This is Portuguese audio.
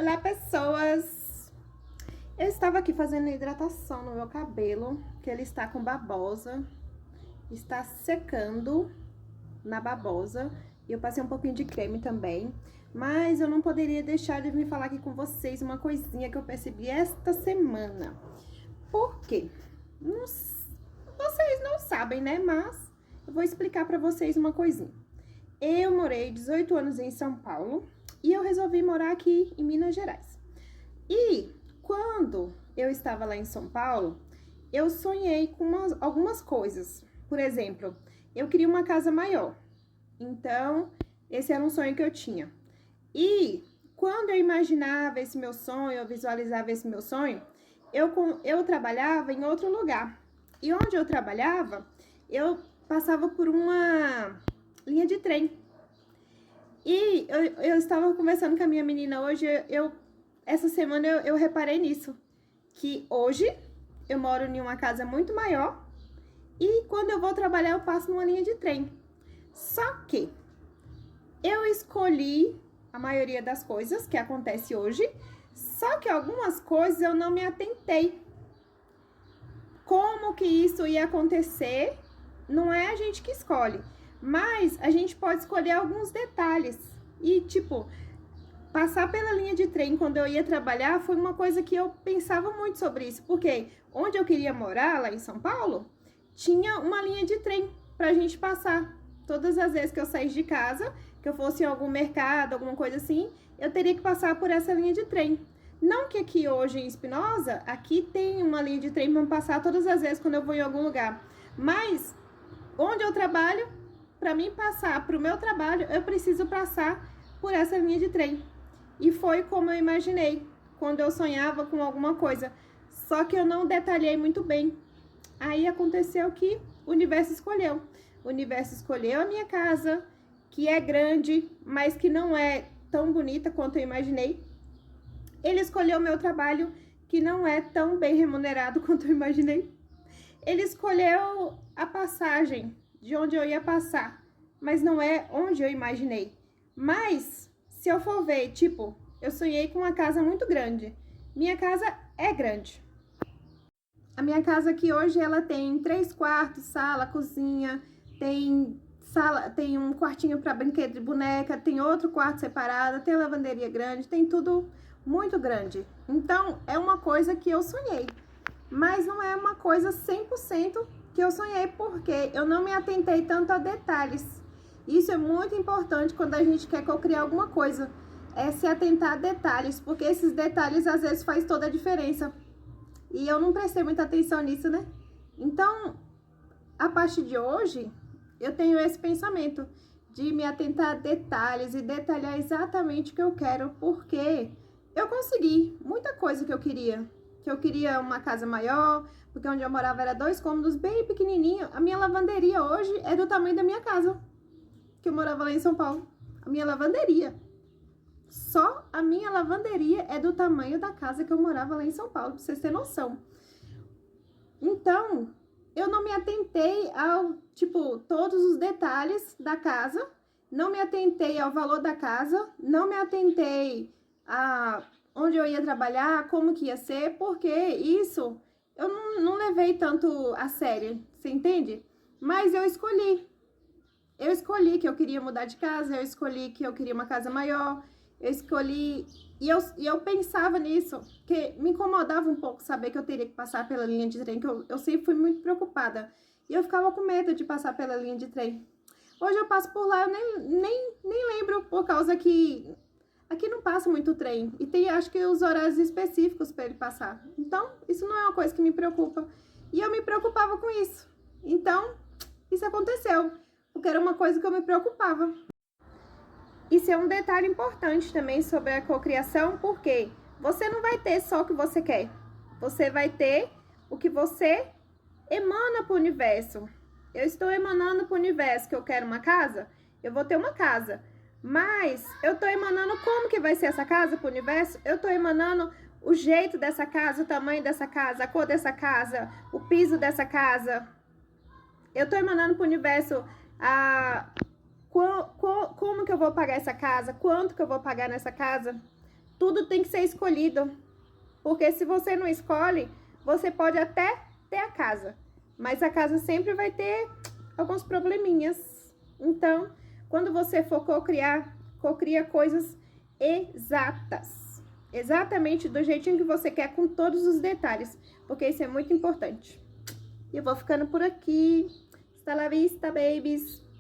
Olá, pessoas! Eu estava aqui fazendo hidratação no meu cabelo, que ele está com babosa, está secando na babosa, e eu passei um pouquinho de creme também, mas eu não poderia deixar de vir falar aqui com vocês uma coisinha que eu percebi esta semana. Por quê? Vocês não sabem, né? Mas eu vou explicar para vocês uma coisinha. Eu morei 18 anos em São Paulo e eu resolvi morar aqui em Minas Gerais. E quando eu estava lá em São Paulo, eu sonhei com algumas coisas. Por exemplo, eu queria uma casa maior. Então, esse era um sonho que eu tinha. E quando eu imaginava esse meu sonho, eu visualizava esse meu sonho, eu trabalhava em outro lugar. E onde eu trabalhava, eu passava por uma linha de trem. E eu estava conversando com a minha menina hoje, essa semana eu reparei nisso, que hoje eu moro em uma casa muito maior e quando eu vou trabalhar eu passo numa linha de trem. Só que eu escolhi a maioria das coisas que acontece hoje, só que algumas coisas eu não me atentei. Como que isso ia acontecer, não é a gente que escolhe. Mas a gente pode escolher alguns detalhes. E, tipo, passar pela linha de trem quando eu ia trabalhar foi uma coisa que eu pensava muito sobre isso. Porque onde eu queria morar, lá em São Paulo, tinha uma linha de trem pra gente passar. Todas as vezes que eu saísse de casa, que eu fosse em algum mercado, alguma coisa assim, eu teria que passar por essa linha de trem. Não que aqui hoje em Espinosa, aqui tem uma linha de trem pra passar todas as vezes quando eu vou em algum lugar. Mas onde eu trabalho, para mim passar para o meu trabalho, eu preciso passar por essa linha de trem. E foi como eu imaginei, quando eu sonhava com alguma coisa. Só que eu não detalhei muito bem. Aí aconteceu que o universo escolheu. O universo escolheu a minha casa, que é grande, mas que não é tão bonita quanto eu imaginei. Ele escolheu o meu trabalho, que não é tão bem remunerado quanto eu imaginei. Ele escolheu a passagem de onde eu ia passar, mas não é onde eu imaginei. Mas, se eu for ver, tipo, eu sonhei com uma casa muito grande. Minha casa é grande. A minha casa aqui hoje, ela tem 3 quartos, sala, cozinha, tem um quartinho para brinquedo de boneca, tem outro quarto separado, tem lavanderia grande, tem tudo muito grande. Então, é uma coisa que eu sonhei, mas não é uma coisa 100% que eu sonhei, porque eu não me atentei tanto a detalhes. Isso é muito importante quando a gente quer cocriar alguma coisa, é se atentar a detalhes, porque esses detalhes às vezes faz toda a diferença. E eu não prestei muita atenção nisso, né? Então, a partir de hoje, eu tenho esse pensamento de me atentar a detalhes e detalhar exatamente o que eu quero, porque eu consegui muita coisa que eu queria. Que eu queria uma casa maior, porque onde eu morava era 2 cômodos, bem pequenininho. A minha lavanderia hoje é do tamanho da minha casa, que eu morava lá em São Paulo. A minha lavanderia. Só a minha lavanderia é do tamanho da casa que eu morava lá em São Paulo, pra vocês terem noção. Então, eu não me atentei ao, tipo, todos os detalhes da casa, não me atentei ao valor da casa, não me atentei a onde eu ia trabalhar, como que ia ser, porque isso eu não levei tanto a sério, você entende? Mas eu escolhi. Eu escolhi que eu queria mudar de casa, eu escolhi que eu queria uma casa maior, eu escolhi... E eu pensava nisso, que me incomodava um pouco saber que eu teria que passar pela linha de trem, que eu sempre fui muito preocupada. E eu ficava com medo de passar pela linha de trem. Hoje eu passo por lá, eu nem lembro, por causa que aqui não passa muito trem. E tem, acho que, os horários específicos para ele passar. Então, isso não é uma coisa que me preocupa. E eu me preocupava com isso. Então, isso aconteceu. Porque era uma coisa que eu me preocupava. Isso é um detalhe importante também sobre a cocriação, porque você não vai ter só o que você quer. Você vai ter o que você emana para o universo. Eu estou emanando para o universo que eu quero uma casa, eu vou ter uma casa. Mas eu tô emanando como que vai ser essa casa pro universo? Eu tô emanando o jeito dessa casa, o tamanho dessa casa, a cor dessa casa, o piso dessa casa. Eu tô emanando pro universo como que eu vou pagar essa casa, quanto que eu vou pagar nessa casa. tudo tem que ser escolhido. Porque se você não escolhe, você pode até ter a casa, mas a casa sempre vai ter alguns probleminhas. Então, quando você for cocriar, cocria coisas exatas. Exatamente do jeitinho que você quer, com todos os detalhes, porque isso é muito importante. E eu vou ficando por aqui. Hasta la vista, babies!